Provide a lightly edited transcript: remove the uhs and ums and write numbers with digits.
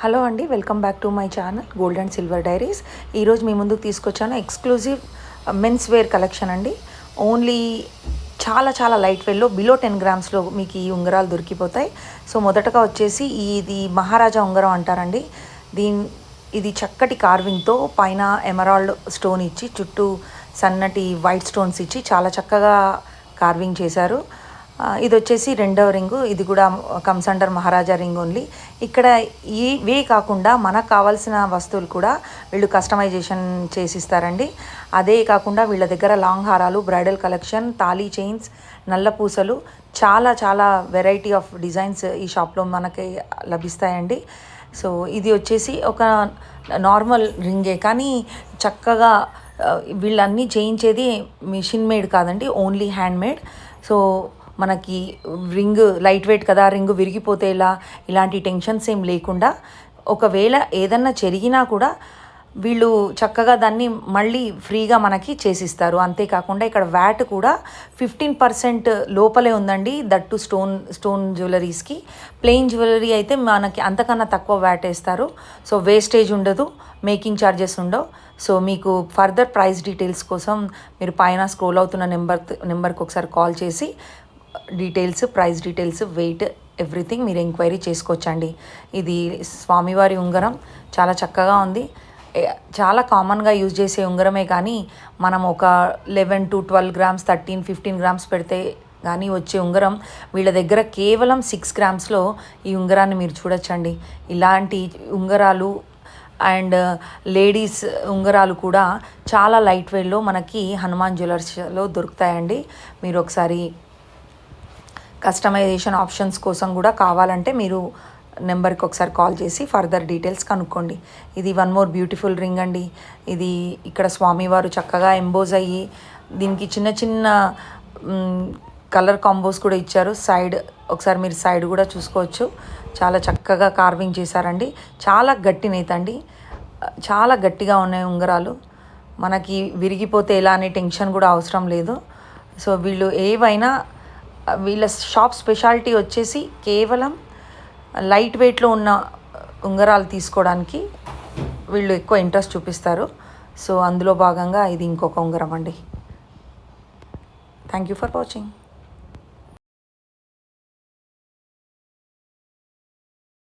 Hello అండి, welcome back to my channel gold and silver diaries. ఈరోజు మీ ముందుకు తీసుకొచ్చాను ఎక్స్క్లూజివ్ మెన్స్ వేర్ కలెక్షన్ అండి. ఓన్లీ చాలా చాలా లైట్ వెయిట్లో బిలో 10 గ్రామ్స్లో మీకు ఈ ఉంగరాలు దొరికిపోతాయి. సో మొదటగా వచ్చేసి ఇది మహారాజా ఉంగరం అంటారండి. ఇది చక్కటి కార్వింగ్తో పైన ఎమరాల్డ్ స్టోన్ ఇచ్చి చుట్టూ సన్నటి వైట్ స్టోన్స్ ఇచ్చి చాలా చక్కగా కార్వింగ్ చేశారు. ఇది వచ్చేసి రెండవ రింగు. ఇది కూడా కమ్స్ అండర్ మహారాజా రింగ్ ఓన్లీ. ఇక్కడ ఇవే కాకుండా మనకు కావాల్సిన వస్తువులు కూడా వీళ్ళు కస్టమైజేషన్ చేసిస్తారండి. అదే కాకుండా వీళ్ళ దగ్గర లాంగ్ హారాలు, బ్రైడల్ కలెక్షన్, తాళీ చైన్స్, నల్ల పూసలు, చాలా చాలా వెరైటీ ఆఫ్ డిజైన్స్ ఈ షాప్లో మనకి లభిస్తాయండి. సో ఇది వచ్చేసి ఒక నార్మల్ రింగే, కానీ చక్కగా వీళ్ళన్నీ చేయించేది మిషన్ మేడ్ కాదండి, ఓన్లీ హ్యాండ్ మేడ్. సో మనకి రింగ్ లైట్ వెయిట్ కదా, రింగ్ విరిగిపోతే ఇలాంటి టెన్షన్స్ ఏం లేకుండా, ఒకవేళ ఏదన్నా జరిగినా కూడా వీళ్ళు చక్కగా దాన్ని మళ్ళీ ఫ్రీగా మనకి చేసిస్తారు. అంతేకాకుండా ఇక్కడ వ్యాట్ కూడా 15% లోపలే ఉందండి, దట్ టు స్టోన్ జ్యువెలరీస్కి. ప్లెయిన్ జ్యువెలరీ అయితే మనకి అంతకన్నా తక్కువ వ్యాట్ వేస్తారు. సో వేస్టేజ్ ఉండదు, మేకింగ్ ఛార్జెస్ ఉండవు. సో మీకు ఫర్దర్ ప్రైస్ డీటెయిల్స్ కోసం మీరు పైన స్క్రోల్ అవుతున్న నెంబర్కి ఒకసారి కాల్ చేసి details, price details, weight, everything మీరు ఎంక్వైరీ చేసుకోవచ్చండి. ఇది స్వామివారి ఉంగరం, చాలా చక్కగా ఉంది. చాలా కామన్గా యూజ్ చేసే ఉంగరమే, కానీ మనం ఒక 11 to 12 గ్రామ్స్, 13, 15 గ్రామ్స్ పెడితే కానీ వచ్చే ఉంగరం వీళ్ళ దగ్గర కేవలం 6 గ్రామ్స్లో ఈ ఉంగరాన్ని మీరు చూడొచ్చండి. ఇలాంటి ఉంగరాలు అండ్ లేడీస్ ఉంగరాలు కూడా చాలా లైట్ వెయిట్లో మనకి హనుమాన్ జ్యువెలర్స్లో దొరుకుతాయండి. మీరు ఒకసారి కస్టమైజేషన్ ఆప్షన్స్ కోసం కూడా కావాలంటే మీరు నెంబర్కి ఒకసారి కాల్ చేసి ఫర్దర్ డీటెయిల్స్ కనుక్కోండి. ఇది వన్ మోర్ బ్యూటిఫుల్ రింగ్ అండి. ఇది ఇక్కడ స్వామివారు చక్కగా ఎంబోజ్ అయ్యి దీనికి చిన్న చిన్న కలర్ కాంబోస్ కూడా ఇచ్చారు. సైడ్ ఒకసారి మీరు సైడ్ కూడా చూసుకోవచ్చు. చాలా చక్కగా కార్వింగ్ చేశారండి. చాలా గట్టి నేత అండి, చాలా గట్టిగా ఉన్నాయి ఉంగరాలు. మనకి విరిగిపోతే ఎలా అనే టెన్షన్ కూడా అవసరం లేదు. సో వీళ్ళు ఏవైనా, వీళ్ళ షాప్ స్పెషాలిటీ వచ్చేసి కేవలం లైట్ వెయిట్లో ఉన్న ఉంగరాలు తీసుకోవడానికి వీళ్ళు ఎక్కువ ఇంట్రెస్ట్ చూపిస్తారు. సో అందులో భాగంగా ఇది ఇంకొక ఉంగరం అండి. Thank you for watching.